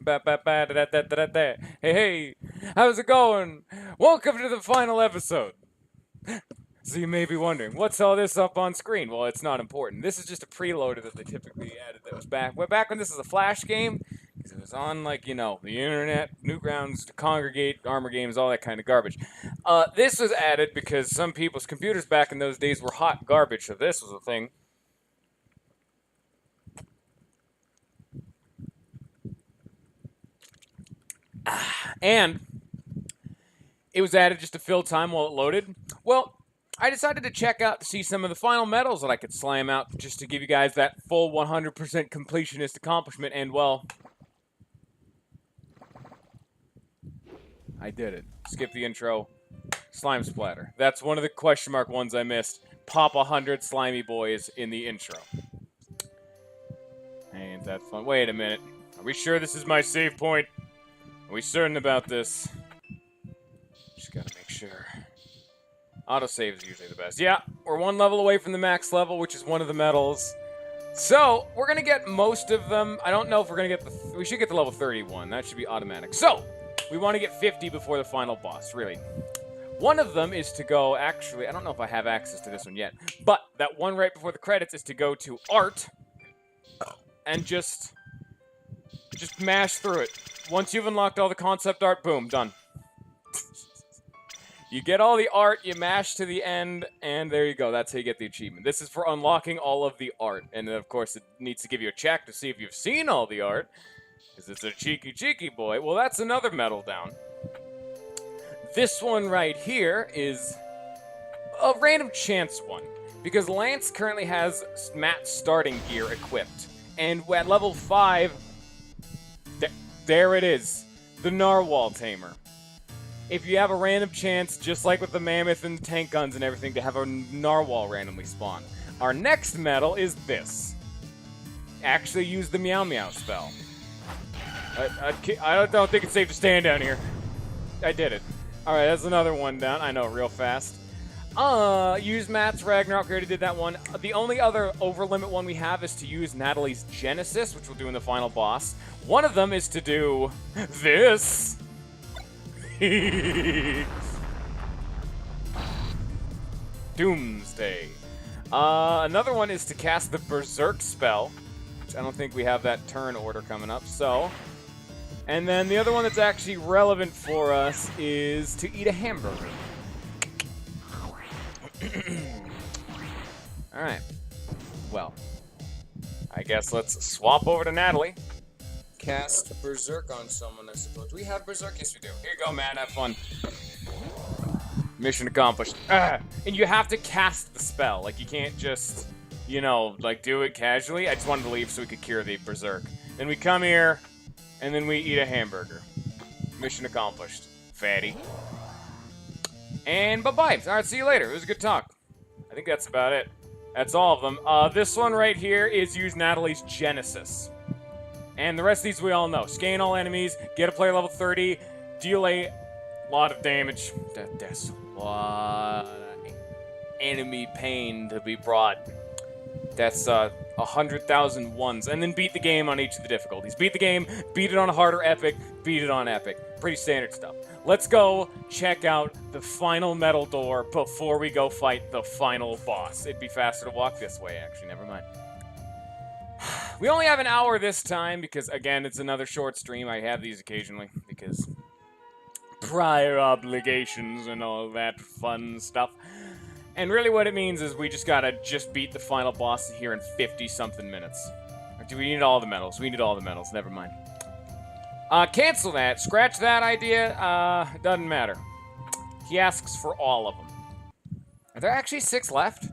Hey, hey, how's it going? Welcome to the final episode. So you may be wondering, what's all this up on screen? Well, it's not important. This is just a preloader that they typically added that was back when this was a Flash game, because it was on, like, the internet, Newgrounds, Congregate, Armor Games, all that kind of garbage. This was added because some people's computers back in those days were hot garbage, so this was a thing. And it was added just to fill time while it loaded. Well, I decided to check out to see some of the final medals that I could slam out just to give you guys that full 100% completionist accomplishment. And, well, I did it. Skip the intro. Slime splatter. That's one of the question mark ones I missed. Pop 100 slimy boys in the intro. Ain't that fun? Wait a minute. Are we sure this is my save point? Are we certain about this? Just gotta make sure. Autosave is usually the best. Yeah, we're one level away from the max level, which is one of the medals. So, we're gonna get most of them. I don't know if we're gonna get we should get to level 31. That should be automatic. So, we want to get 50 before the final boss, really. One of them is to go, actually, I don't know if I have access to this one yet, but that one right before the credits is to go to art and just mash through it. Once you've unlocked all the concept art, boom, done. You get all the art, you mash to the end, and there you go. That's how you get the achievement. This is for unlocking all of the art. And then, of course, it needs to give you a check to see if you've seen all the art. Because it's a cheeky boy. Well, that's another medal down. This one right here is a random chance one. Because Lance currently has Matt's starting gear equipped. And at level 5, there it is. The Narwhal Tamer. If you have a random chance, just like with the mammoth and tank guns and everything, to have a narwhal randomly spawn. Our next medal is this. Actually use the Meow Meow spell. I don't think it's safe to stand down here. I did it. Alright, that's another one down. I know, real fast. Use Matt's Ragnarok. We already did that one. The only other over-limit one we have is to use Natalie's Genesis, which we'll do in the final boss. One of them is to do this. Doomsday. Another one is to cast the Berserk spell, which I don't think we have that turn order coming up, so. And then the other one that's actually relevant for us is to eat a hamburger. Alright. Well, I guess let's swap over to Natalie. Cast Berserk on someone, I suppose. Do we have Berserk? Yes, we do. Here you go, man. Have fun. Mission accomplished. And you have to cast the spell. Like, you can't just, do it casually. I just wanted to leave so we could cure the Berserk. Then we come here, and then we eat a hamburger. Mission accomplished. Fatty. And bye-bye. Alright, see you later. It was a good talk. I think that's about it. That's all of them. This one right here is use Natalie's Genesis. And the rest of these we all know. Scan all enemies, get a player level 30, deal a lot of damage. That's a lot of enemy pain to be brought. That's 100,000 ones. And then beat the game on each of the difficulties. Beat the game, beat it on harder epic, beat it on epic. Pretty standard stuff. Let's go check out the final medal door before we go fight the final boss. It'd be faster to walk this way, actually. Never mind. We only have an hour this time because, again, it's another short stream. I have these occasionally because prior obligations and all that fun stuff. And really what it means is we just gotta beat the final boss here in 50-something minutes. Or do we need all the medals? We need all the medals. Never mind. Cancel that. Scratch that idea. Doesn't matter. He asks for all of them. Are there actually 6 left?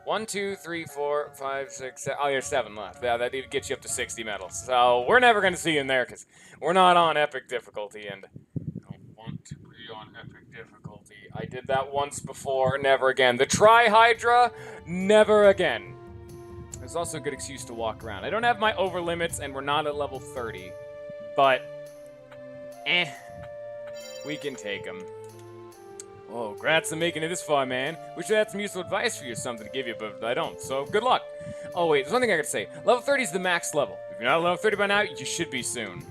1, 2, 3, 4, 5, 6, 7. Oh, there's 7 left. Yeah, that even gets you up to 60 medals. So we're never going to see you in there because we're not on epic difficulty and I don't want to be on epic difficulty. I did that once before, never again. The Tri-Hydra, never again. There's also a good excuse to walk around. I don't have my over limits and we're not at level 30, but we can take them. Oh, congrats on making it this far, man. Wish I had some useful advice for you or something to give you, but I don't, so good luck. Oh, wait, there's one thing I gotta say. Level 30 is the max level. If you're not at level 30 by now, you should be soon.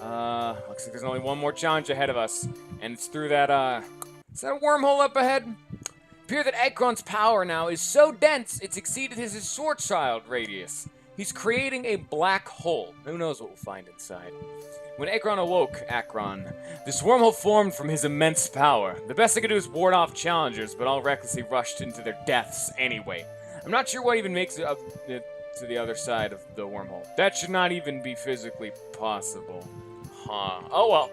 Looks like there's only one more challenge ahead of us, and it's through that, is that a wormhole up ahead? It appears that Ekron's power now is so dense, it's exceeded his Swordchild radius. He's creating a black hole. Who knows what we'll find inside. When Ekron awoke, this wormhole formed from his immense power. The best I could do is ward off challengers, but all recklessly rushed into their deaths anyway. I'm not sure what even makes it up to the other side of the wormhole. That should not even be physically possible. Huh. Oh well.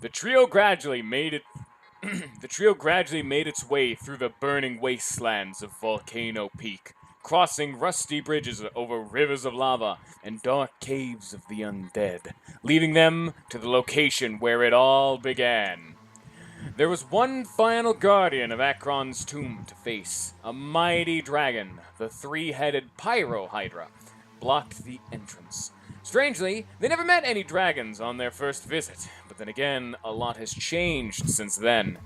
The trio gradually made its way through the burning wastelands of Volcano Peak, crossing rusty bridges over rivers of lava and dark caves of the undead, leading them to the location where it all began. There was one final guardian of Ekron's tomb to face. A mighty dragon, the three-headed Pyrohydra, blocked the entrance. Strangely, they never met any dragons on their first visit, but then again, a lot has changed since then.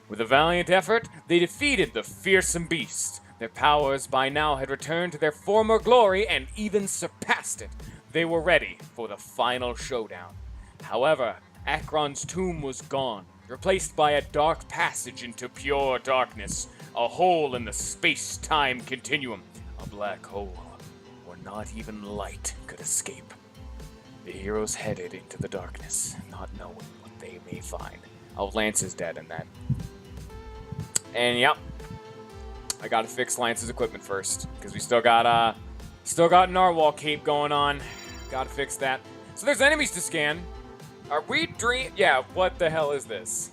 With a valiant effort, they defeated the fearsome beast. Their powers by now had returned to their former glory and even surpassed it. They were ready for the final showdown. However, Ekron's tomb was gone, replaced by a dark passage into pure darkness, a hole in the space-time continuum, a black hole where not even light could escape. The heroes headed into the darkness, not knowing what they may find. Oh, Lance is dead in that. And yep, I gotta fix Lance's equipment first, because we still got Narwhal Cape going on. Gotta fix that. So there's enemies to scan. Are we yeah, what the hell is this?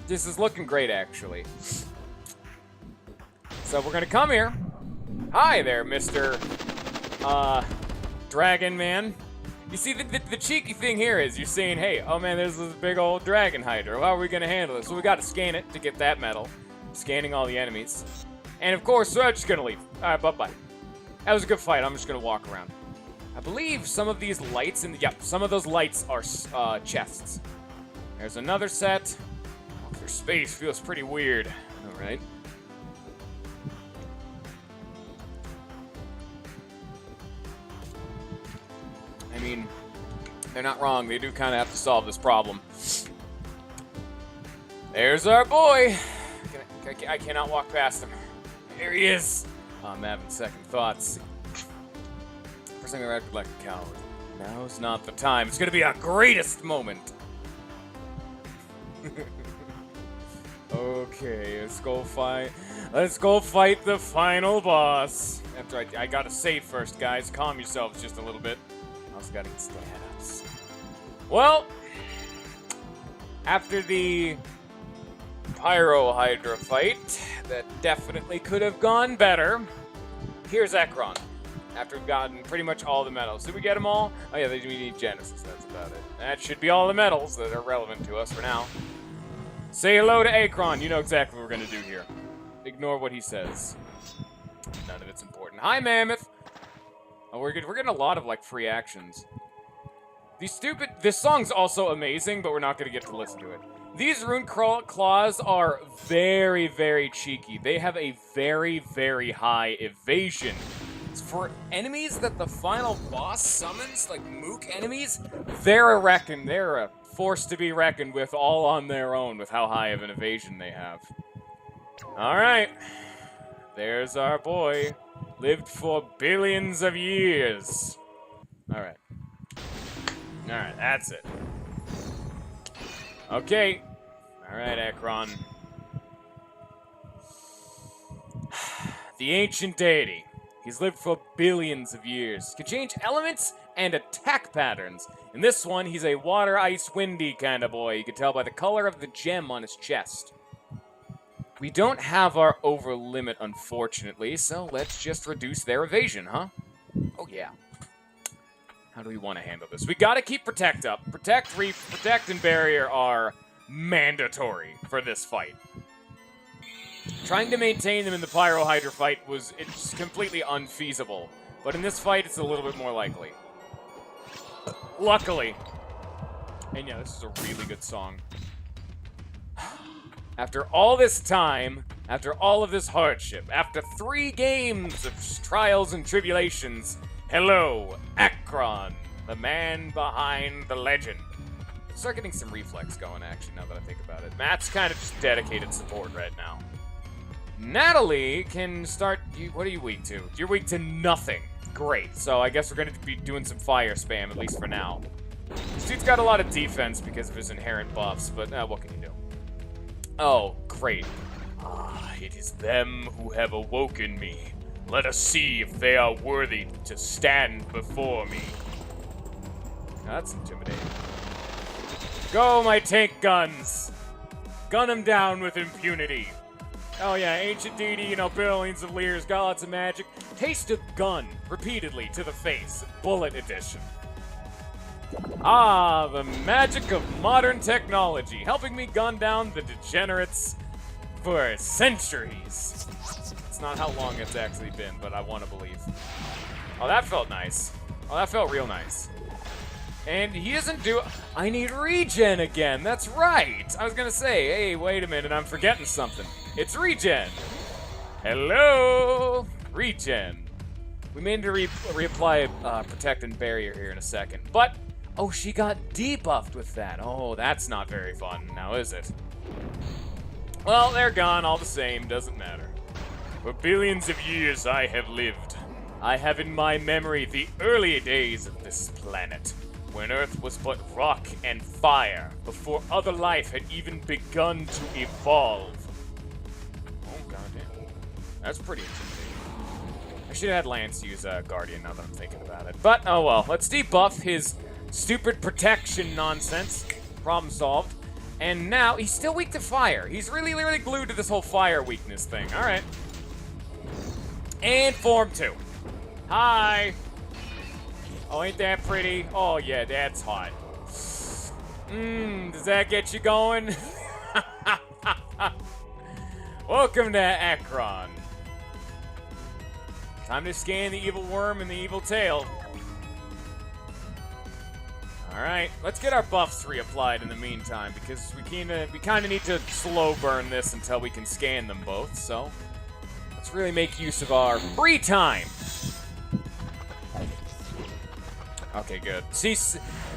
This is looking great, actually. So we're gonna come here. Hi there, Mr. Dragon Man. You see, the cheeky thing here is you're saying, hey, oh man, there's this big old dragon hydra. How are we gonna handle this? So we gotta scan it to get that medal. Scanning all the enemies. And of course, we're just gonna leave. Alright, bye-bye. That was a good fight. I'm just gonna walk around. I believe some of these lights some of those lights are chests. There's another set. Oh, their space feels pretty weird. Alright. I mean, they're not wrong. They do kind of have to solve this problem. There's our boy. I cannot walk past him. Here he is. Oh, I'm having second thoughts. First thing I acted like a coward. Now's not the time. It's gonna be our greatest moment. Okay, let's go fight. Let's go fight the final boss. After I gotta save first, guys. Calm yourselves just a little bit. I also gotta get stats. Well, after the Pyrohydra fight, that definitely could have gone better. Here's Ekron. After we've gotten pretty much all the medals. Did we get them all? Oh yeah, we need Genesis, that's about it. That should be all the medals that are relevant to us for now. Say hello to Ekron, you know exactly what we're gonna do here. Ignore what he says. None of it's important. Hi, Mammoth! Oh, we're getting a lot of, like, free actions. This song's also amazing, but we're not gonna get to listen to it. These rune claws are very, very cheeky. They have a very, very high evasion. For enemies that the final boss summons, like Mook enemies, they're a force to be reckoned with all on their own with how high of an evasion they have. Alright. There's our boy. Lived for billions of years. Alright. Alright, that's it. Okay. Alright, Ekron. The ancient deity. He's lived for billions of years. Can change elements and attack patterns. In this one, he's a water, ice, windy kind of boy. You can tell by the color of the gem on his chest. We don't have our over limit, unfortunately, so let's just reduce their evasion, huh? Oh, yeah. How do we want to handle this? We gotta keep Protect up. Protect, and Barrier are mandatory for this fight. Trying to maintain them in the Pyrohydra fight it's completely unfeasible. But in this fight, it's a little bit more likely. Luckily. And yeah, this is a really good song. After all this time, after all of this hardship, after 3 games of trials and tribulations, hello, Ekron. The man behind the legend. Start getting some reflex going, actually, now that I think about it. Matt's kind of just dedicated support right now. Natalie can start... What are you weak to? You're weak to nothing. Great. So I guess we're going to be doing some fire spam, at least for now. This dude's got a lot of defense because of his inherent buffs, but what can you do? Oh, great. Ah, it is them who have awoken me. Let us see if they are worthy to stand before me. Now, that's intimidating. Go, my tank guns! Gun them down with impunity. Oh yeah, ancient deity, you know, billions of years, got lots of magic. Taste of gun, repeatedly, to the face. Bullet edition. Ah, the magic of modern technology, helping me gun down the degenerates for centuries. It's not how long it's actually been, but I want to believe. Oh, that felt nice. Oh, that felt real nice. And he doesn't do... I need regen again, that's right! I was gonna say, hey, wait a minute, I'm forgetting something. It's regen! Hello! Regen. We may need to reapply Protect and Barrier here in a second. But, oh, she got debuffed with that. Oh, that's not very fun, now is it? Well, they're gone all the same, doesn't matter. For billions of years I have lived. I have in my memory the early days of this planet, when Earth was but rock and fire, before other life had even begun to evolve. Oh, goddamn. That's pretty intimidating. I should have had Lance use Guardian now that I'm thinking about it. But, oh well. Let's debuff his stupid protection nonsense. Problem solved. And now, he's still weak to fire. He's really, really glued to this whole fire weakness thing. Alright. And Form 2. Hi! Oh, ain't that pretty? Oh, yeah, that's hot. Does that get you going? Welcome to Akron. Time to scan the evil worm and the evil tail. Alright, let's get our buffs reapplied in the meantime, because we kinda need to slow burn this until we can scan them both, so let's really make use of our free time. Okay, good. See,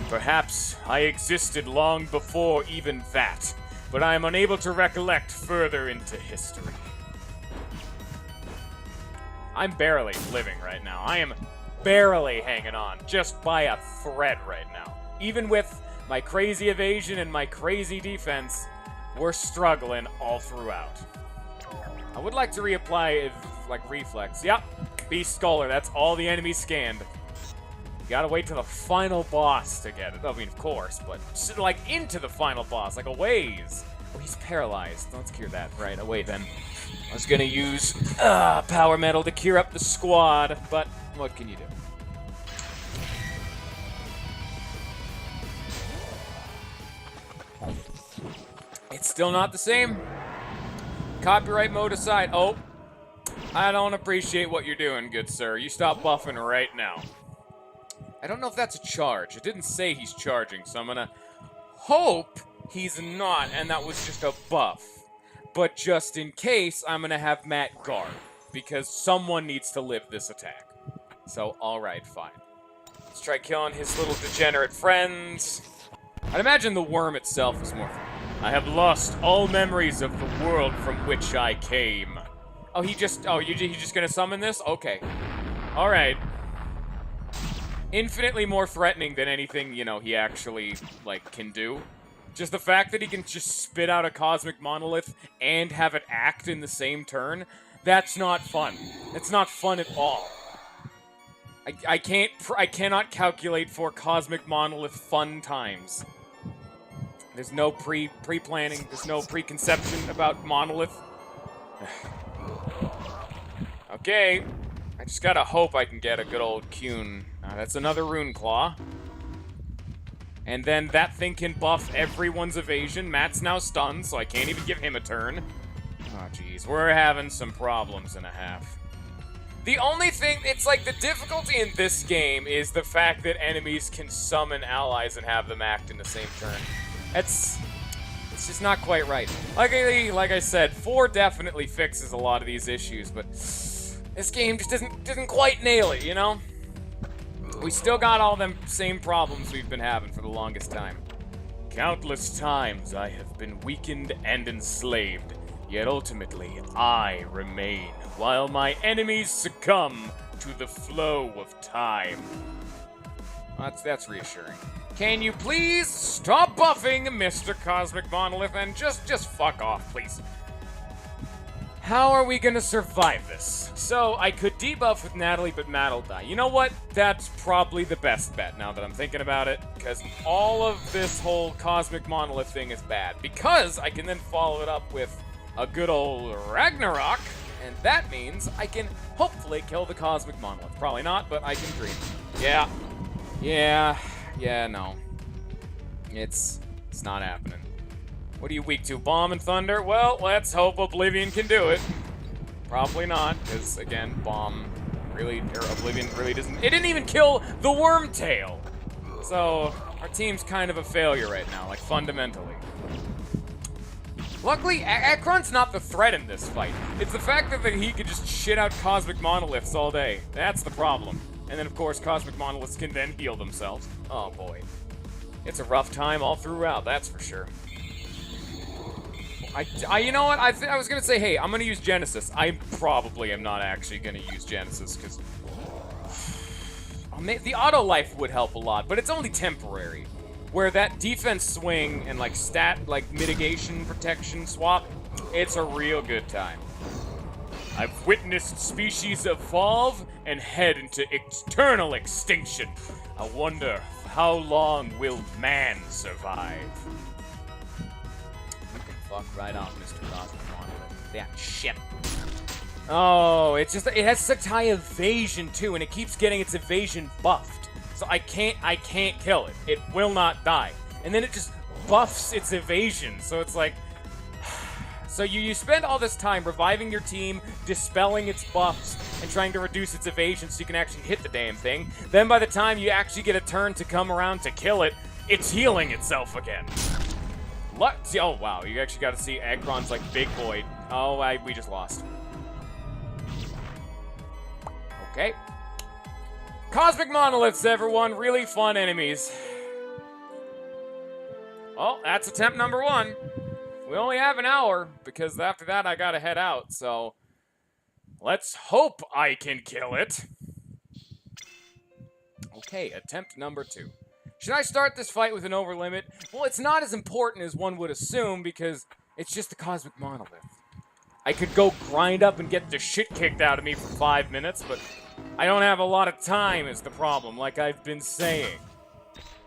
perhaps I existed long before even that, but I am unable to recollect further into history. I'm barely living right now. I am barely hanging on, just by a thread right now. Even with my crazy evasion and my crazy defense, we're struggling all throughout. I would like to reapply, like, reflex. Yep, Beast Scholar, that's all the enemies scanned. You gotta wait till the final boss to get it. I mean, of course, but like into the final boss, like a ways. Oh, he's paralyzed. Let's cure that right away then. I was gonna use Power Metal to cure up the squad, but what can you do? It's still not the same. Copyright mode aside. Oh, I don't appreciate what you're doing, good sir. You stop buffing right now. I don't know if that's a charge. It didn't say he's charging, so I'm gonna hope he's not, and that was just a buff. But just in case, I'm gonna have Matt guard, because someone needs to live this attack. So, alright, fine. Let's try killing his little degenerate friends. I'd imagine the worm itself is more fun. I have lost all memories of the world from which I came. Oh, he's just gonna summon this? Okay. Alright. Infinitely more threatening than anything, you know, he actually, like, can do. Just the fact that he can just spit out a cosmic monolith and have it act in the same turn, that's not fun. It's not fun at all. I cannot calculate for cosmic monolith fun times. There's no pre-planning, there's no preconception about monolith. Okay. I just gotta hope I can get a good old Kuhn. That's another Rune Claw. And then that thing can buff everyone's evasion. Matt's now stunned, so I can't even give him a turn. Oh, jeez. We're having some problems and a half. The only thing, it's like the difficulty in this game is the fact that enemies can summon allies and have them act in the same turn. It's just not quite right. Like I said, 4 definitely fixes a lot of these issues, but this game just doesn't quite nail it, you know? We still got all them same problems we've been having for the longest time. Countless times I have been weakened and enslaved, yet ultimately I remain, while my enemies succumb to the flow of time. That's reassuring. Can you please stop buffing Mr. Cosmic Monolith and just fuck off, please? How are we gonna survive this? So, I could debuff with Natalie, but Matt'll die. You know what? That's probably the best bet now that I'm thinking about it, because all of this whole Cosmic Monolith thing is bad. Because I can then follow it up with a good old Ragnarok, and that means I can hopefully kill the Cosmic Monolith. Probably not, but I can dream. Yeah, no. It's not happening. What are you weak to? Bomb and Thunder? Well, let's hope Oblivion can do it. Probably not, because, again, Oblivion really doesn't... It didn't even kill the Wormtail! So, our team's kind of a failure right now, like, fundamentally. Luckily, Akron's not the threat in this fight. It's the fact that he could just shit out Cosmic Monoliths all day. That's the problem. And then, of course, Cosmic Monoliths can then heal themselves. Oh, boy. It's a rough time all throughout, that's for sure. You know what? I was gonna say, hey, I'm gonna use Genesis. I probably am not actually gonna use Genesis, because... the auto life would help a lot, but it's only temporary. Where that defense swing and, like, mitigation protection swap, it's a real good time. I've witnessed species evolve and head into eternal extinction. I wonder, how long will man survive? You can fuck right off, Mr. Cosmic Monolith. That shit. Oh, it has such high evasion too, and it keeps getting its evasion buffed. So I can't kill it. It will not die. And then it just buffs its evasion, so it's like... So you spend all this time reviving your team, dispelling its buffs, and trying to reduce its evasion so you can actually hit the damn thing. Then by the time you actually get a turn to come around to kill it, it's healing itself again. See, oh wow, you actually got to see Akron's like big boy. Oh, we just lost. Okay. Cosmic Monoliths, everyone. Really fun enemies. Well, that's attempt number 1. We only have an hour, because after that I gotta head out, so... Let's hope I can kill it. Okay, attempt number 2. Should I start this fight with an overlimit? Well, it's not as important as one would assume, because it's just the Cosmic Monolith. I could go grind up and get the shit kicked out of me for 5 minutes, but I don't have a lot of time is the problem, like I've been saying.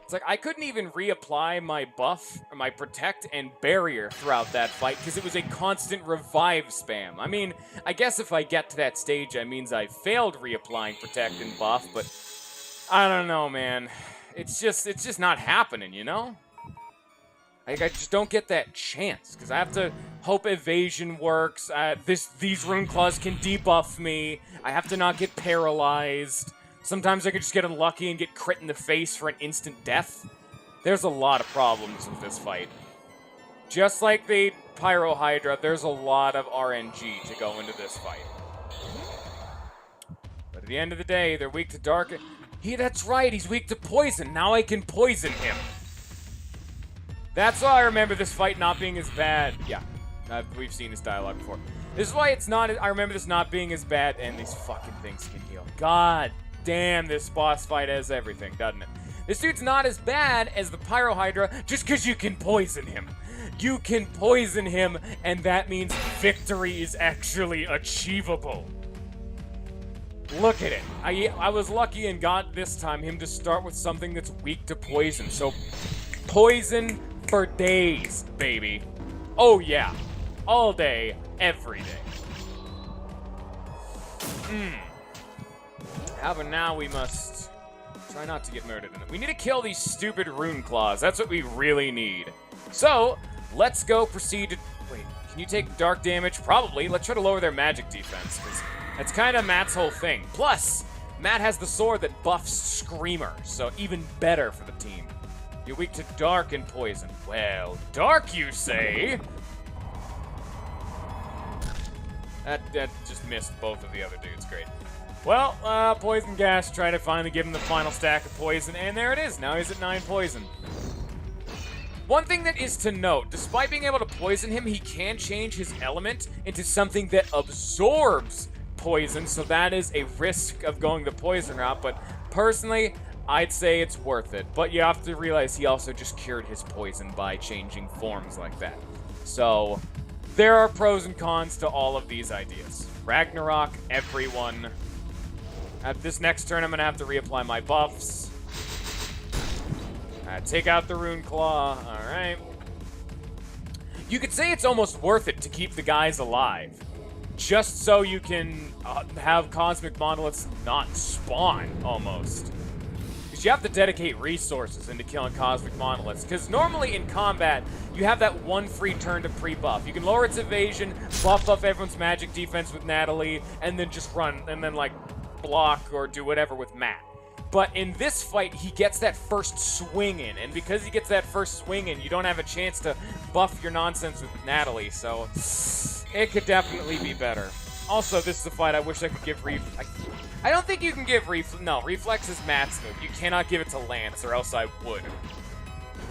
It's like, I couldn't even reapply my buff, or my protect and barrier throughout that fight, because it was a constant revive spam. I mean, I guess if I get to that stage, that means I failed reapplying protect and buff, but I don't know, man. It's just not happening, you know? Like, I just don't get that chance, because I have to hope evasion works, these Rune Claws can debuff me, I have to not get paralyzed. Sometimes I could just get unlucky and get crit in the face for an instant death. There's a lot of problems with this fight. Just like the Pyro Hydra, there's a lot of RNG to go into this fight. But at the end of the day, they're weak to dark. That's right, he's weak to poison. Now I can poison him. That's why I remember this fight not being as bad. Yeah, we've seen this dialogue before. This is why it's not. I remember this not being as bad, and these fucking things can heal. God damn, this boss fight has everything, doesn't it? This dude's not as bad as the Pyro Hydra just because you can poison him. You can poison him, and that means victory is actually achievable. Look at it. I was lucky and got this time him to start with something that's weak to poison. So, poison for days, baby. Oh yeah. All day, every day. How about now we must try not to get murdered in it. We need to kill these stupid Rune Claws. That's what we really need. So, let's go proceed to... Wait, can you take dark damage? Probably. Let's try to lower their magic defense, because that's kind of Matt's whole thing. Plus, Matt has the sword that buffs Screamer, so even better for the team. You're weak to dark and poison. Well, dark, you say? That just missed both of the other dudes. Great. Well, Poison Gas trying to finally give him the final stack of poison, and there it is. Now he's at 9 poison. One thing that is to note, despite being able to poison him, he can change his element into something that absorbs poison, so that is a risk of going the poison route, but personally, I'd say it's worth it. But you have to realize he also just cured his poison by changing forms like that. So, there are pros and cons to all of these ideas. Ragnarok, everyone. At this next turn, I'm going to have to reapply my buffs. Take out the Rune Claw. Alright. You could say it's almost worth it to keep the guys alive. Just so you can have Cosmic Monoliths not spawn, almost. Because you have to dedicate resources into killing Cosmic Monoliths. Because normally in combat, you have that one free turn to pre-buff. You can lower its evasion, buff up everyone's magic defense with Natalie, and then just run, and then, like, block or do whatever with Matt. But in this fight, he gets that first swing in, and because he gets that first swing in, you don't have a chance to buff your nonsense with Natalie, so it could definitely be better. Also, this is a fight I wish I could give I don't think you can give no, Reflex is Matt's move. You cannot give it to Lance, or else I would.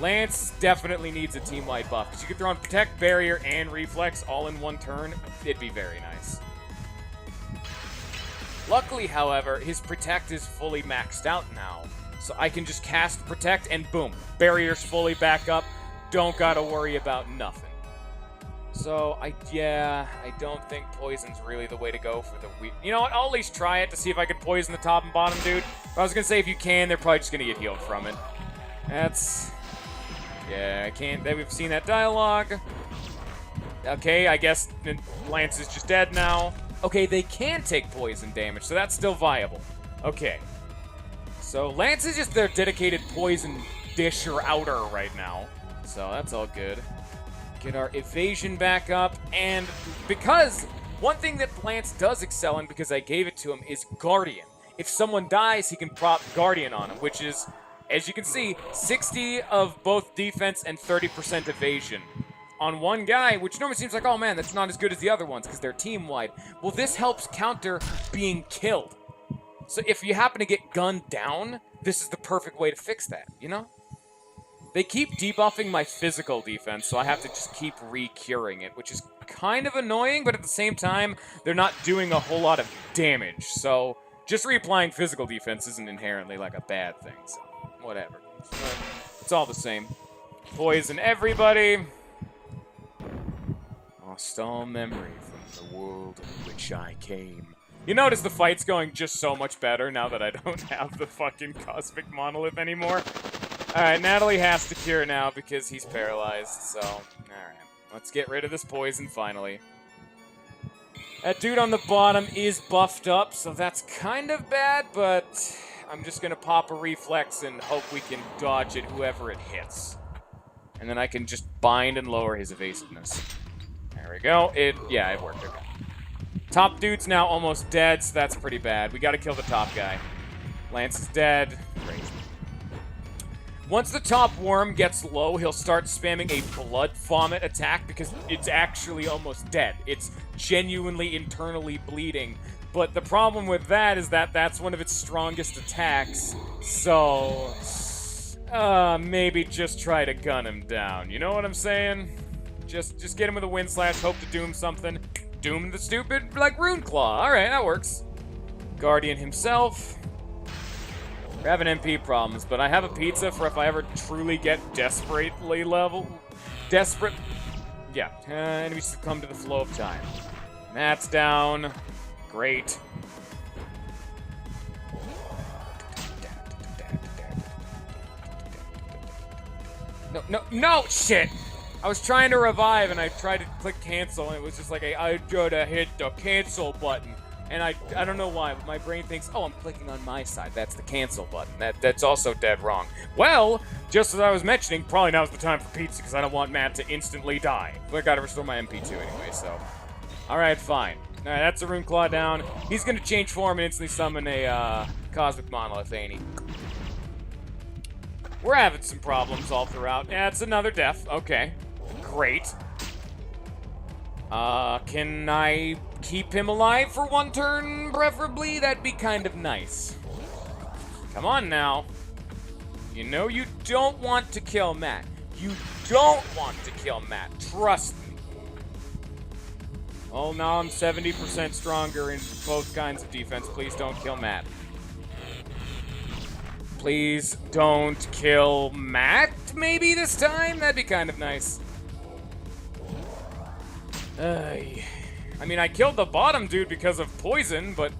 Lance definitely needs a team-wide buff, because you could throw on Protect, Barrier, and Reflex all in one turn. It'd be very nice. Luckily, however, his Protect is fully maxed out now. So I can just cast Protect and boom, Barrier's fully back up. Don't gotta worry about nothing. So, I don't think Poison's really the way to go for the weak. You know what, I'll at least try it to see if I can poison the top and bottom dude. But I was gonna say, if you can, they're probably just gonna get healed from it. That's... yeah, I can't... we've seen that dialogue. Okay, I guess Lance is just dead now. Okay, they can take poison damage, so that's still viable. Okay. So, Lance is just their dedicated poison disher outer right now. So, that's all good. Get our evasion back up, and because one thing that Lance does excel in, because I gave it to him, is Guardian. If someone dies, he can prop Guardian on him, which is, as you can see, 60 of both defense and 30% evasion. On one guy, which normally seems like, oh man, that's not as good as the other ones because they're team-wide. Well, this helps counter being killed. So if you happen to get gunned down, this is the perfect way to fix that, you know? They keep debuffing my physical defense, so I have to just keep re-curing it, which is kind of annoying, but at the same time, they're not doing a whole lot of damage. So just reapplying physical defense isn't inherently like a bad thing, so whatever. It's all the same. Poison everybody. Lost all memory from the world in which I came. You notice the fight's going just so much better now that I don't have the fucking Cosmic Monolith anymore. Alright, Natalie has to cure now because he's paralyzed, so... alright, let's get rid of this poison finally. That dude on the bottom is buffed up, so that's kind of bad, but... I'm just gonna pop a Reflex and hope we can dodge it whoever it hits. And then I can just bind and lower his evasiveness. There we go. Yeah, it worked. Okay. Top dude's now almost dead, so that's pretty bad. We gotta kill the top guy. Lance is dead. Great. Once the top worm gets low, he'll start spamming a blood vomit attack because it's actually almost dead. It's genuinely internally bleeding. But the problem with that is that that's one of its strongest attacks. So, maybe just try to gun him down. You know what I'm saying? Just get him with a Wind Slash, hope to doom something. Doom the stupid, like, Rune Claw. Alright, that works. Guardian himself. We're having MP problems, but I have a pizza for if I ever truly get desperately desperate. Yeah, enemies succumb to the flow of time. That's down. Great. No, shit! I was trying to revive and I tried to click cancel and it was just like, I gotta hit the cancel button. And I don't know why, but my brain thinks, oh, I'm clicking on my side. That's the cancel button. That's also dead wrong. Well, just as I was mentioning, probably now's the time for pizza because I don't want Matt to instantly die. But I gotta restore my MP2 anyway, so. Alright, fine. Alright, that's a Rune Claw down. He's gonna change form and instantly summon a Cosmic Monolith, ain't he? We're having some problems all throughout. Yeah, it's another death. Okay. Great. Can I keep him alive for one turn, preferably? That'd be kind of nice. Come on now. You know you don't want to kill Matt. You don't want to kill Matt. Trust me. Oh, now I'm 70% stronger in both kinds of defense. Please don't kill Matt. Please don't kill Matt, maybe this time? That'd be kind of nice. I mean, I killed the bottom dude because of poison, but...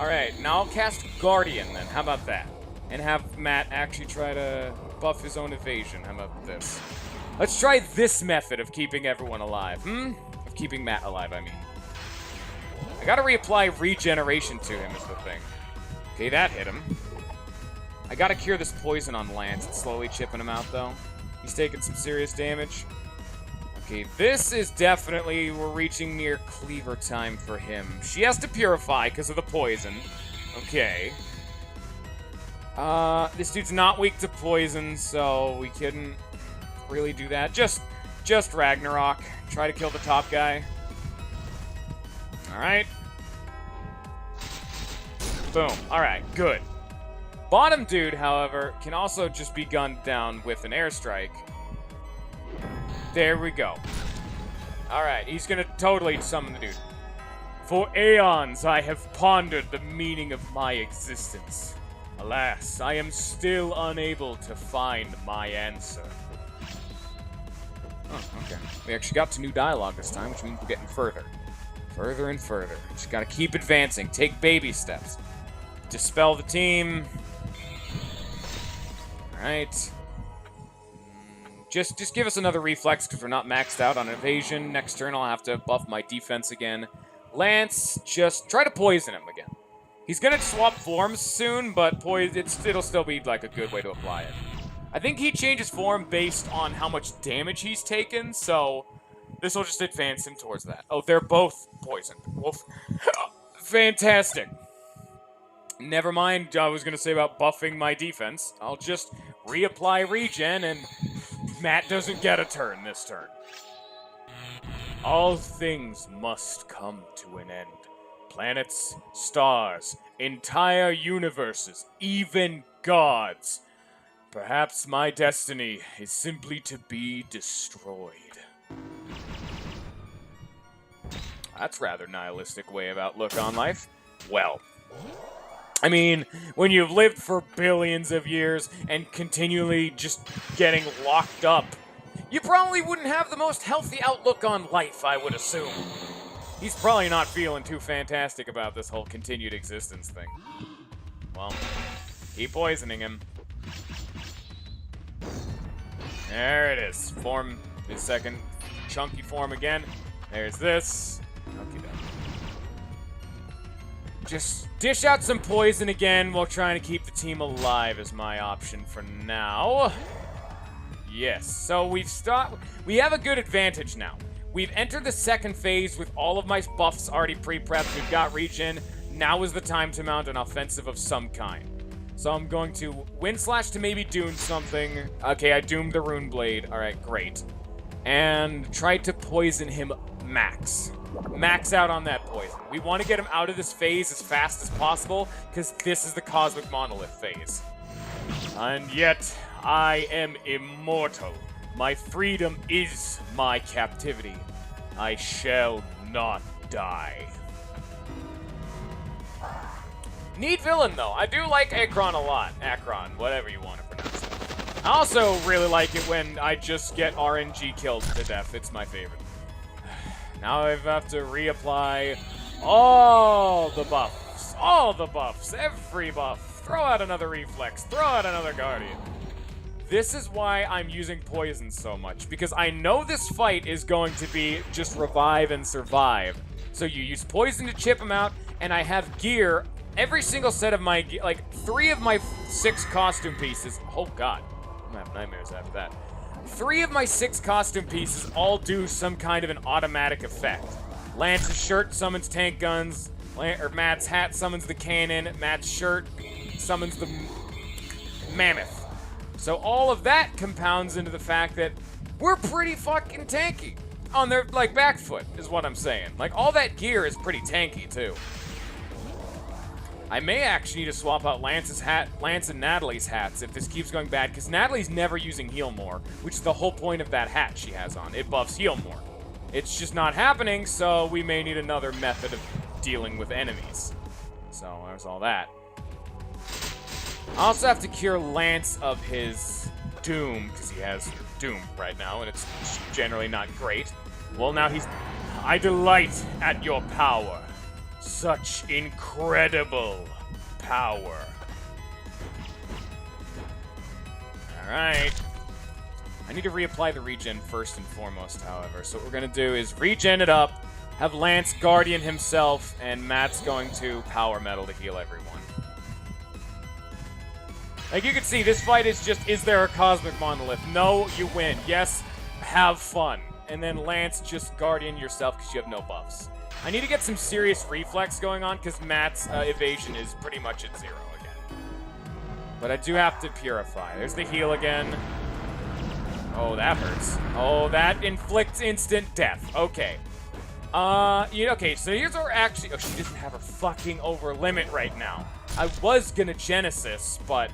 Alright, now I'll cast Guardian then. How about that? And have Matt actually try to buff his own evasion. How about this? Let's try this method of keeping everyone alive. Of keeping Matt alive, I mean. I gotta reapply regeneration to him is the thing. Okay, that hit him. I gotta cure this poison on Lance. It's slowly chipping him out, though. He's taking some serious damage. Okay, this is definitely... We're reaching near cleaver time for him. She has to purify because of the poison. Okay. This dude's not weak to poison, so we couldn't really do that. Just Ragnarok. Try to kill the top guy. Alright. Boom. Alright, good. Bottom dude, however, can also just be gunned down with an airstrike. There we go. Alright, he's gonna totally summon the dude. For aeons I have pondered the meaning of my existence. Alas, I am still unable to find my answer. Oh, okay. We actually got to new dialogue this time, which means we're getting further. Further and further. Just gotta keep advancing. Take baby steps. Dispel the team. Alright. Just give us another reflex, because we're not maxed out on evasion. Next turn, I'll have to buff my defense again. Lance, just try to poison him again. He's gonna swap forms soon, but it'll still be like a good way to apply it. I think he changes form based on how much damage he's taken, so this will just advance him towards that. Oh, they're both poisoned. Wolf. Fantastic. Never mind, I was gonna say about buffing my defense. I'll just reapply regen, and Matt doesn't get a turn this turn. All things must come to an end. Planets, stars, entire universes, even gods. Perhaps my destiny is simply to be destroyed. That's a rather nihilistic way of outlook on life. Well, I mean, when you've lived for billions of years and continually just getting locked up, you probably wouldn't have the most healthy outlook on life, I would assume. He's probably not feeling too fantastic about this whole continued existence thing. Well, keep poisoning him. There it is. Form his second chunky form again. There's this. Okay, done. Just dish out some poison again while trying to keep the team alive is my option for now. Yes, so we have a good advantage now. We've entered the second phase with all of my buffs already pre-prepped. We've got regen. Now is the time to mount an offensive of some kind. So I'm going to Wind Slash to maybe doom something. Okay, I doomed the Rune Blade. Alright, great. And try to poison him max. Max out on that poison. We want to get him out of this phase as fast as possible, because this is the Cosmic Monolith phase. And yet, I am immortal. My freedom is my captivity. I shall not die. Neat villain, though. I do like Akron a lot. Akron, whatever you want to pronounce it. I also really like it when I just get RNG killed to death. It's my favorite. Now I have to reapply all the buffs. All the buffs. Every buff. Throw out another reflex. Throw out another guardian. This is why I'm using poison so much, because I know this fight is going to be just revive and survive. So you use poison to chip him out, and I have gear. Every single set of my gear, like 3 of my 6 costume pieces. Oh god, I'm gonna have nightmares after that. 3 of my 6 costume pieces all do some kind of an automatic effect. Lance's shirt summons tank guns, or Matt's hat summons the cannon, Matt's shirt summons the mammoth. So all of that compounds into the fact that we're pretty fucking tanky. on their, like, back foot, is what I'm saying. Like, all that gear is pretty tanky, too. I may actually need to swap out Lance and Natalie's hats if this keeps going bad, because Natalie's never using Heal More, which is the whole point of that hat she has on. It buffs Heal More. It's just not happening, so we may need another method of dealing with enemies. So, there's all that. I also have to cure Lance of his Doom, because he has Doom right now, and it's generally not great. Well, now he's... I delight at your power. Such incredible power. Alright. I need to reapply the regen first and foremost, however. So what we're going to do is regen it up, have Lance Guardian himself, and Matt's going to Power Metal to heal everyone. Like you can see, this fight is just, is there a Cosmic Monolith? No, you win. Yes, have fun. And then Lance, just Guardian yourself because you have no buffs. I need to get some serious reflex going on because Matt's evasion is pretty much at 0 again. But I do have to purify. There's the heal again. Oh, that hurts. Oh, that inflicts instant death. Okay. Okay, so here's where we're actually... Oh, she doesn't have her fucking over limit right now. I was gonna Genesis, but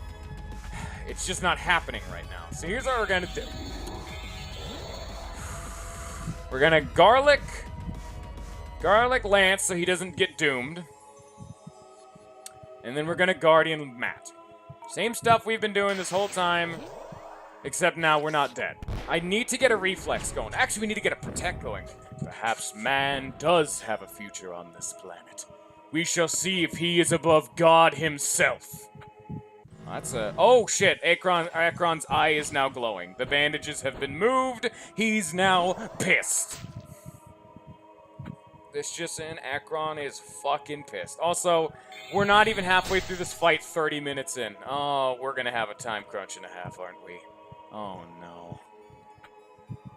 it's just not happening right now. So here's what we're gonna do. We're gonna Garlic Lance so he doesn't get doomed. And then we're gonna Guardian Matt. Same stuff we've been doing this whole time, except now we're not dead. I need to get a reflex going. Actually, we need to get a protect going. Perhaps man does have a future on this planet. We shall see if he is above God himself. That's a... Oh, shit. Akron's eye is now glowing. The bandages have been moved. He's now pissed. This just in, Akron is fucking pissed. Also, we're not even halfway through this fight 30 minutes in. Oh, we're gonna have a time crunch and a half, aren't we? Oh, no.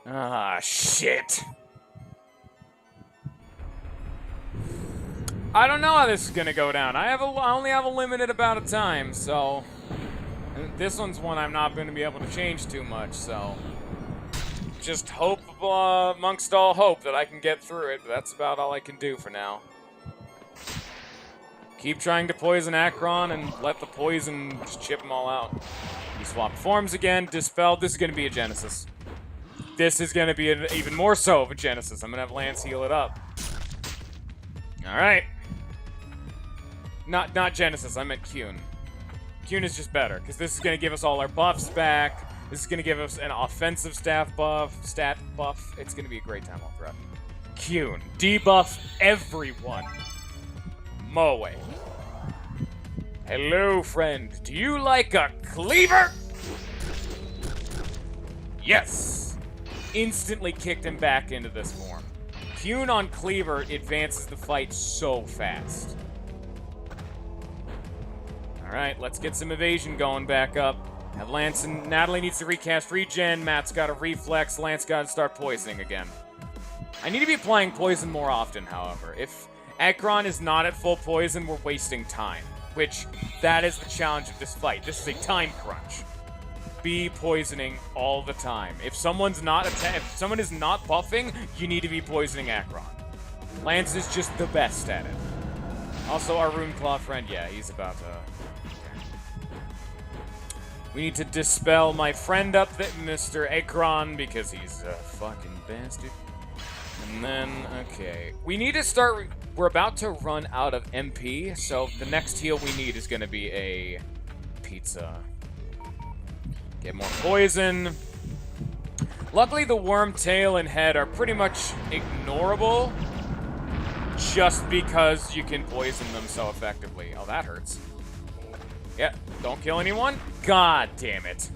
Ah, shit. I don't know how this is gonna go down. I only have a limited amount of time, so... And this one's one I'm not gonna be able to change too much, so... Just hope, amongst all hope, that I can get through it, but that's about all I can do for now. Keep trying to poison Akron and let the poison just chip them all out. You swap forms again, dispelled. This is going to be a Genesis. This is going to be even more so of a Genesis. I'm going to have Lance heal it up. Alright. Not Genesis, I meant Kyun. Kyun is just better, because this is going to give us all our buffs back. This is going to give us an offensive stat buff. It's going to be a great time all throughout. Kyun, debuff everyone. Moe. Hello, friend. Do you like a cleaver? Yes. Instantly kicked him back into this form. Kyun on cleaver advances the fight so fast. Alright, let's get some evasion going back up. Have Lance and Natalie needs to recast regen. Matt's got a reflex. Lance got to start poisoning again. I need to be applying poison more often, however. If Akron is not at full poison, we're wasting time. Which, that is the challenge of this fight. This is a time crunch. Be poisoning all the time. If someone is not buffing, you need to be poisoning Akron. Lance is just the best at it. Also, our Runeclaw friend, yeah, he's about to... We need to dispel my friend up, Mr. Akron, because he's a fucking bastard. And then, okay. We need to start... We're about to run out of MP, so the next heal we need is going to be a pizza. Get more poison. Luckily, the worm tail and head are pretty much ignorable, just because you can poison them so effectively. Oh, that hurts. Yeah, don't kill anyone. God damn it.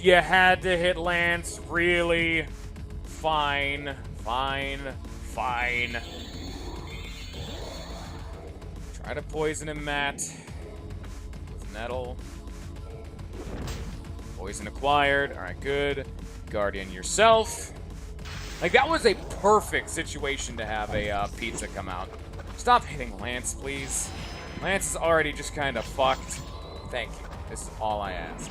You had to hit Lance. Really? Fine. Fine. Fine. Try to poison him, Matt. With Nettle. Poison acquired. Alright, good. Guardian yourself. Like, that was a perfect situation to have a pizza come out. Stop hitting Lance, please. Lance is already just kind of fucked. Thank you. This is all I ask.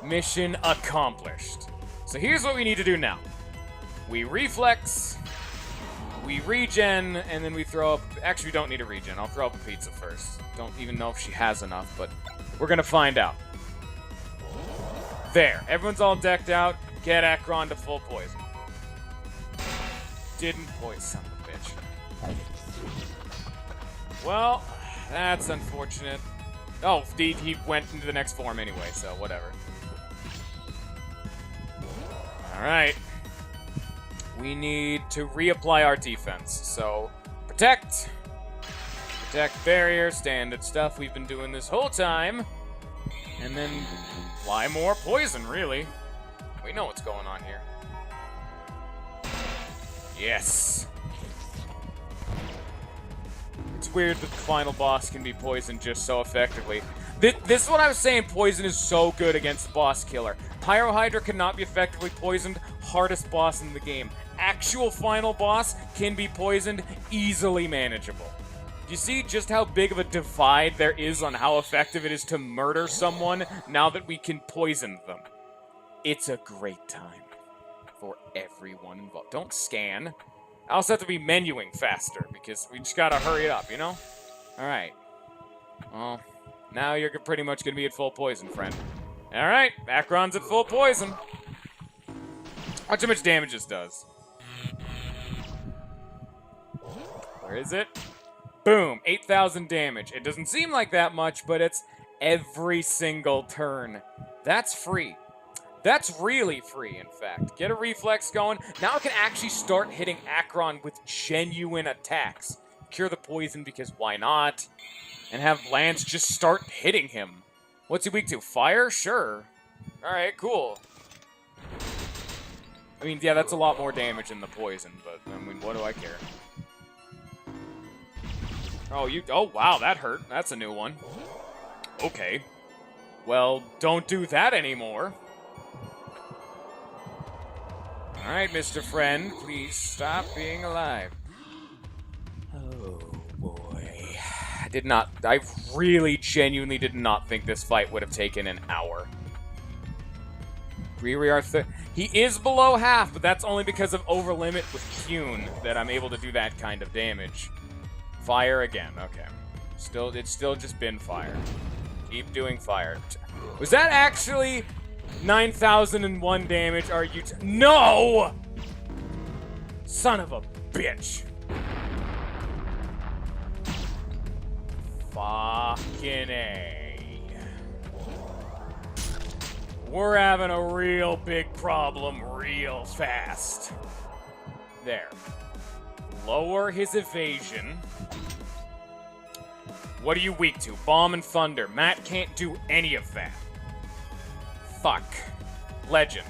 Mission accomplished. So here's what we need to do now. We reflex, we regen, and then we throw up... Actually, we don't need a regen. I'll throw up a pizza first. Don't even know if she has enough, but we're going to find out. There. Everyone's all decked out. Get Akron to full poison. Didn't poison, son of a bitch. Well, that's unfortunate. Oh, he went into the next form anyway, so whatever. Alright. We need to reapply our defense. So, protect. Protect barrier, standard stuff we've been doing this whole time. And then apply more poison, really. We know what's going on here. Yes. It's weird that the final boss can be poisoned just so effectively. This is what I was saying, poison is so good against the boss killer. Pyrohydra cannot be effectively poisoned, hardest boss in the game. Actual final boss can be poisoned, easily manageable. Do you see just how big of a divide there is on how effective it is to murder someone now that we can poison them? It's a great time for everyone involved. Don't scan. I also have to be menuing faster because we just gotta hurry it up, you know? Alright. Well, now you're pretty much gonna be at full poison, friend. Alright, Akron's at full poison. Watch how much damage this does. Where is it? Boom, 8,000 damage. It doesn't seem like that much, but it's every single turn. That's free. That's really free, in fact. Get a reflex going. Now I can actually start hitting Akron with genuine attacks. Cure the poison, because why not? And have Lance just start hitting him. What's he weak to? Fire? Sure. Alright, cool. I mean, yeah, that's a lot more damage than the poison, but, I mean, what do I care? Oh, wow, that hurt. That's a new one. Okay. Well, don't do that anymore. Alright, Mr. Friend, please stop being alive. Oh, boy. I really genuinely did not think this fight would have taken an hour. He is below half, but that's only because of over limit with Kyun that I'm able to do that kind of damage. Fire again, okay. It's still just been fire. Keep doing fire. Was that actually 9,001 damage? Are you no! Son of a bitch. Fucking A. We're having a real big problem real fast. There. Lower his evasion. What are you weak to? Bomb and thunder. Matt can't do any of that. Fuck. Legend.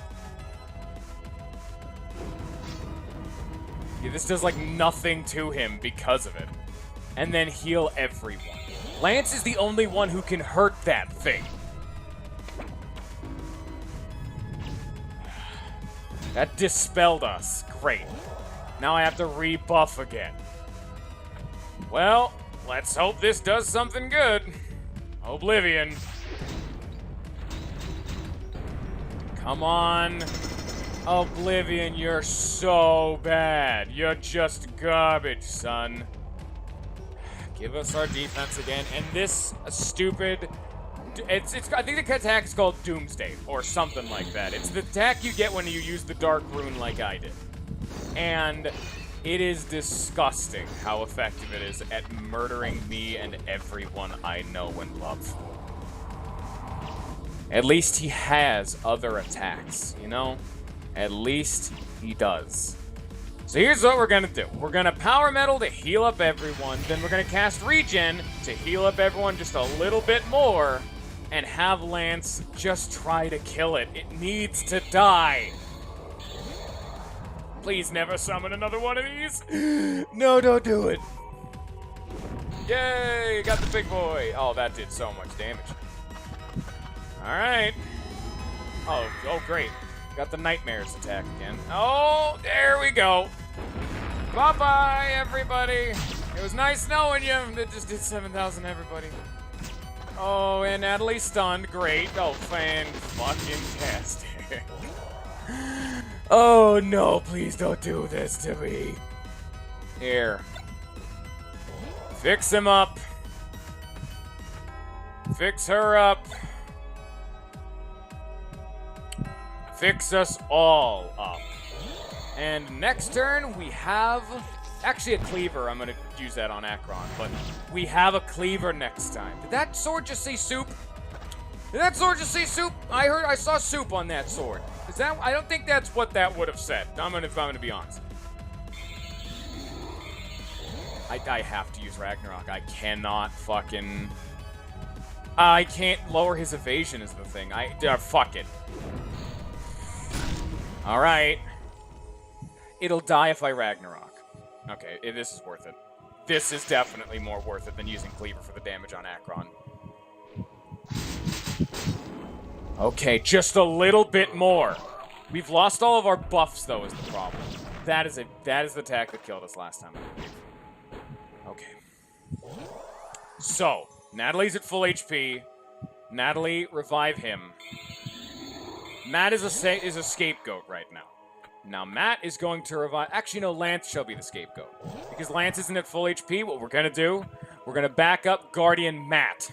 Yeah, this does like nothing to him because of it. And then heal everyone. Lance is the only one who can hurt that thing. That dispelled us. Great. Now I have to rebuff again. Well, let's hope this does something good. Oblivion. Come on. Oblivion, you're so bad. You're just garbage, son. Give us our defense again. And this stupid... I think the attack is called Doomsday, or something like that. It's the attack you get when you use the Dark Rune like I did. And it is disgusting how effective it is at murdering me and everyone I know and love. At least he has other attacks, you know? At least he does. So here's what we're gonna do. We're gonna Power Metal to heal up everyone, then we're gonna cast Regen to heal up everyone just a little bit more, and have Lance just try to kill it. It needs to die. Please never summon another one of these. No, don't do it. Yay, got the big boy. Oh, that did so much damage. All right. Oh, great. Got the Nightmares attack again. Oh, there we go. Bye-bye, everybody. It was nice knowing you. It just did 7,000, everybody. Oh, and Natalie stunned. Great. Oh, fan-fucking-tastic. Oh no, please don't do this to me. Here. Fix him up. Fix her up. Fix us all up. And next turn, we have... Actually, a cleaver. I'm going to use that on Acheron. But we have a cleaver next time. Did that sword just say soup? Did that sword just say soup? I saw soup on that sword. Is that... I don't think that's what that would have said. I'm gonna be honest. I have to use Ragnarok. I cannot fucking... I can't lower his evasion is the thing. Fuck it. Alright. It'll die if I Ragnarok. Okay, this is worth it. This is definitely more worth it than using Cleaver for the damage on Acheron. Okay, just a little bit more. We've lost all of our buffs, though, is the problem. That is the attack that killed us last time, I believe. Okay. So, Natalie's at full HP. Natalie, revive him. Matt is a scapegoat right now. Now, Matt is going to revive... Actually, no, Lance shall be the scapegoat. Because Lance isn't at full HP, what we're going to do, we're going to back up Guardian Matt.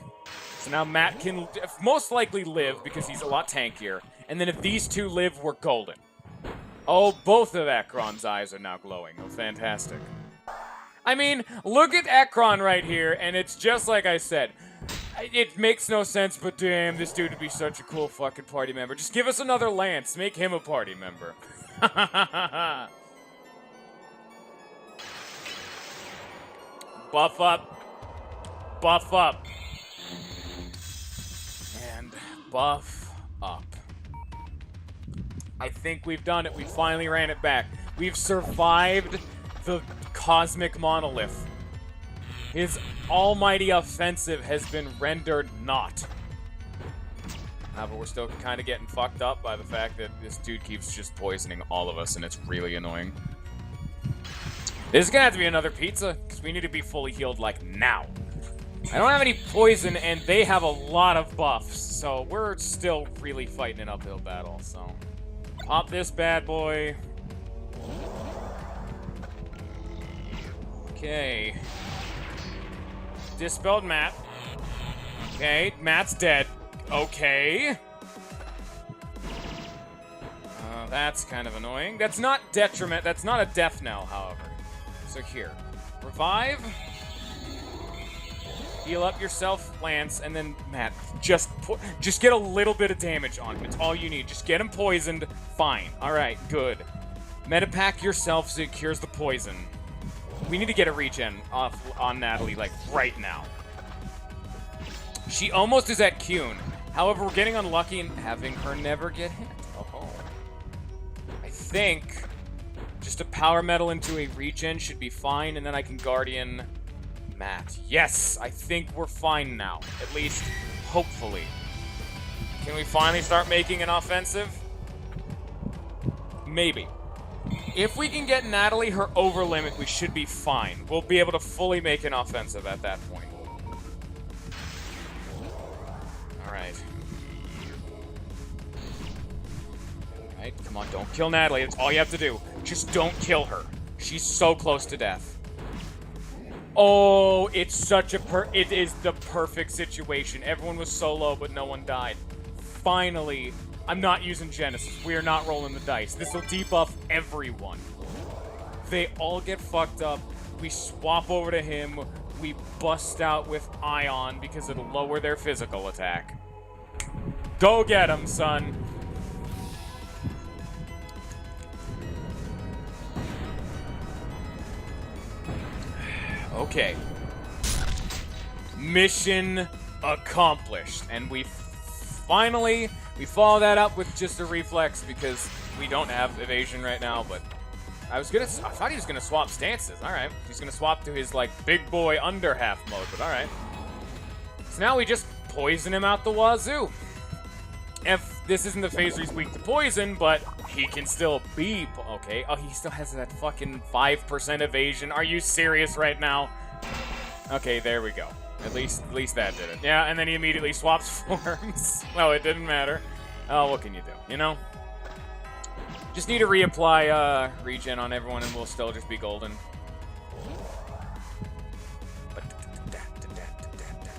So now Matt can most likely live because he's a lot tankier. And then if these two live, we're golden. Oh, both of Acheron's eyes are now glowing. Oh, fantastic. I mean, look at Acheron right here, and it's just like I said. It makes no sense, but damn, this dude would be such a cool fucking party member. Just give us another Lance. Make him a party member. Buff up. Buff up. And buff up. I think we've done it. We finally ran it back. We've survived the cosmic monolith. His almighty offensive has been rendered naught. But we're still kind of getting fucked up by the fact that this dude keeps just poisoning all of us, and it's really annoying. This is gonna have to be another pizza, because we need to be fully healed, like, now. I don't have any poison, and they have a lot of buffs, so we're still really fighting an uphill battle, so... Pop this bad boy. Okay. Dispelled Matt. Okay, Matt's dead. Okay. That's kind of annoying. That's not detriment. That's not a death knell, however. So here. Revive. Heal up yourself, Lance, and then Matt. Just get a little bit of damage on him. It's all you need. Just get him poisoned. Fine. Alright, good. Metapack yourself so it cures the poison. We need to get a regen off on Natalie, like, right now. She almost is at Kuhn. However, we're getting unlucky in having her never get hit. Oh. I think just a power metal into a regen should be fine, and then I can Guardian Matt. Yes, I think we're fine now. At least, hopefully. Can we finally start making an offensive? Maybe. If we can get Natalie her over limit, we should be fine. We'll be able to fully make an offensive at that point. Alright. Alright, come on, don't kill Natalie. That's all you have to do. Just don't kill her. She's so close to death. Oh, it's such a it is the perfect situation. Everyone was so low, but no one died. Finally, I'm not using Genesis. We are not rolling the dice. This will debuff everyone. They all get fucked up. We swap over to him. We bust out with Ion because it'll lower their physical attack. Go get him, son. Okay. Mission accomplished. And we finally... We follow that up with just a reflex because we don't have evasion right now, but I thought he was gonna swap stances. Alright. He's gonna swap to his, like, big boy under half mode, but alright. So now we just poison him out the wazoo. If this isn't the phase where he's weak to poison, but he can still be... Okay. Oh, he still has that fucking 5% evasion. Are you serious right now? Okay, there we go. At least that did it. Yeah, and then he immediately swaps forms. Well, it didn't matter. Oh, what can you do, you know? Just need to reapply regen on everyone and we'll still just be golden.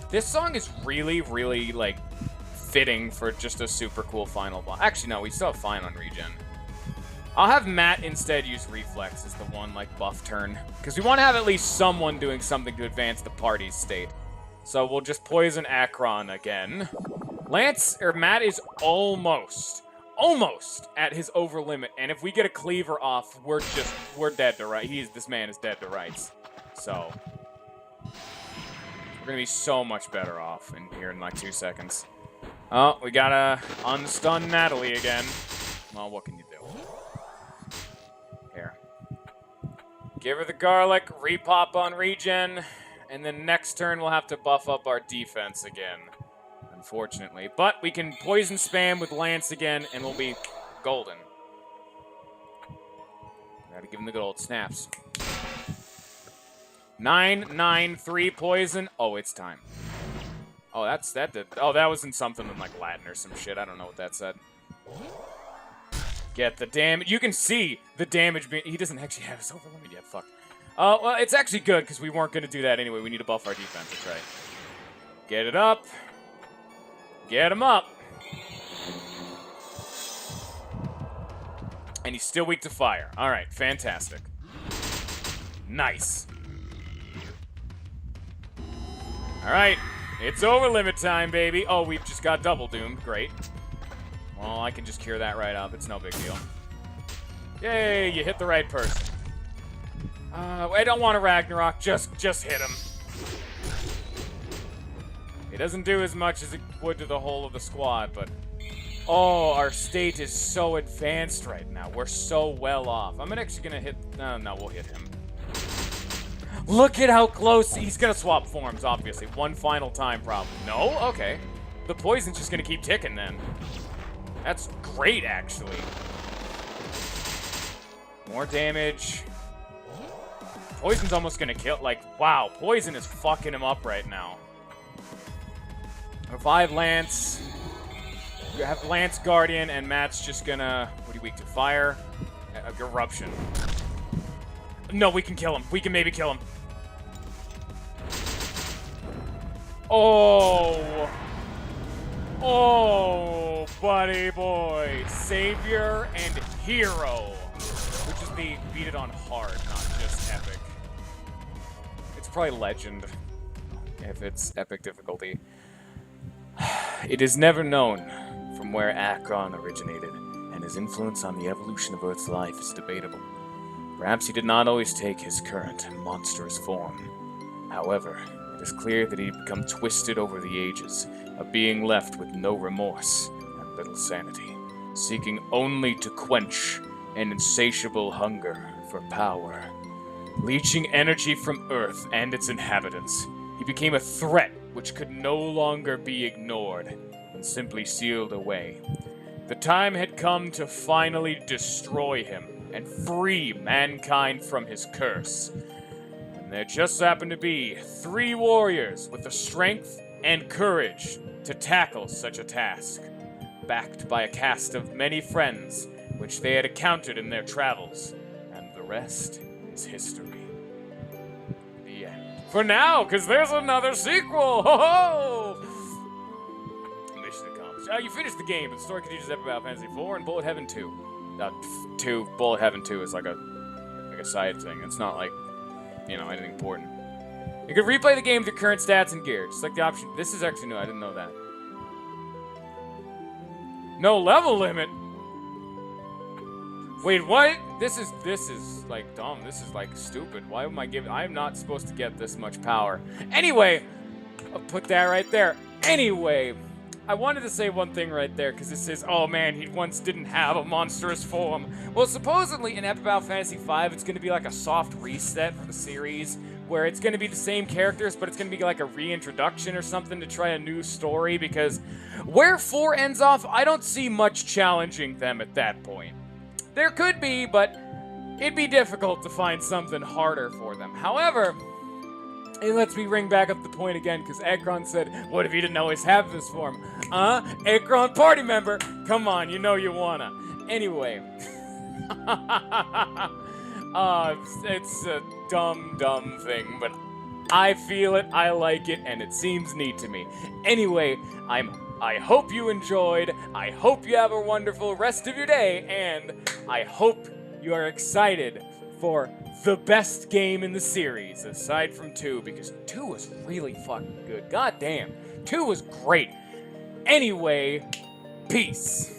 This song is really, really, like, fitting for just a super cool final boss. Actually, no, we still have fine on regen. I'll have Matt instead use Reflex as the one, like, buff turn. Because we want to have at least someone doing something to advance the party's state. So we'll just poison Akron again. Matt is almost at his over limit. And if we get a cleaver off, we're dead to rights. This man is dead to rights. So we're gonna be so much better off in here in like 2 seconds. Oh, we gotta unstun Natalie again. Well, what can you do? Here. Give her the garlic, repop on regen, and then next turn we'll have to buff up our defense again. Unfortunately. But we can poison spam with Lance again, and we'll be golden. Gotta give him the good old snaps. 9-9-3 poison. Oh, it's time. Oh, that did. Oh, that was in something in like Latin or some shit. I don't know what that said. Get the damage. You can see the damage being. He doesn't actually have his overlimit yet. Fuck. Oh, well, it's actually good because we weren't going to do that anyway. We need to buff our defense. That's right. Get it up. Get him up. And he's still weak to fire. All right, fantastic. Nice. All right, it's over limit time, baby. Oh, we've just got double doomed. Great. Well, I can just cure that right up. It's no big deal. Yay, you hit the right person. I don't want a Ragnarok. Just hit him. It doesn't do as much as it would to the whole of the squad, but... Oh, our state is so advanced right now. We're so well off. I'm actually gonna hit... No, we'll hit him. Look at how close... He's gonna swap forms, obviously. One final time, probably. No? Okay. The poison's just gonna keep ticking, then. That's great, actually. More damage. Poison's almost gonna kill... Like, wow. Poison is fucking him up right now. Revive Lance. You have Lance Guardian, and Matt's just gonna... What are you weak to? Fire? Eruption. No, we can kill him. We can maybe kill him. Oh. Oh, buddy boy. Savior and hero. Which is the beat it on hard, not just epic. It's probably legend. If it's epic difficulty. It is never known from where Akron originated, and his influence on the evolution of Earth's life is debatable. Perhaps he did not always take his current monstrous form. However, it is clear that he had become twisted over the ages, a being left with no remorse and little sanity, seeking only to quench an insatiable hunger for power. Leeching energy from Earth and its inhabitants, he became a threat which could no longer be ignored and simply sealed away. The time had come to finally destroy him and free mankind from his curse. And there just happened to be 3 warriors with the strength and courage to tackle such a task, backed by a cast of many friends which they had encountered in their travels, and the rest is history. The end. For now, because there's another sequel! Ho-ho! Mission accomplished. You finished the game, but the story continues after Final Fantasy IV and Bullet Heaven 2. Bullet Heaven 2 is like a side thing. It's not like, you know, anything important. You can replay the game with your current stats and gear. Just like the option. This is actually new. I didn't know that. No level limit. Wait, what? This is like dumb. This is like stupid. Why am I giving? I'm not supposed to get this much power. Anyway, I'll put that right there. Anyway, I wanted to say one thing right there because it says, "Oh man, he once didn't have a monstrous form." Well, supposedly in Epic Final Fantasy V, it's going to be like a soft reset for the series, where it's going to be the same characters, but it's going to be like a reintroduction or something to try a new story. Because where 4 ends off, I don't see much challenging them at that point. There could be, but it'd be difficult to find something harder for them. However, it lets me bring back up the point again, because Akron said, what if he didn't always have this form? Akron party member, come on, you know you wanna. Anyway, It's a dumb thing, but I feel it, I like it, and it seems neat to me. Anyway, I hope you enjoyed, I hope you have a wonderful rest of your day, and I hope you are excited for the best game in the series, aside from 2, because 2 was really fucking good. God damn, 2 was great. Anyway, peace.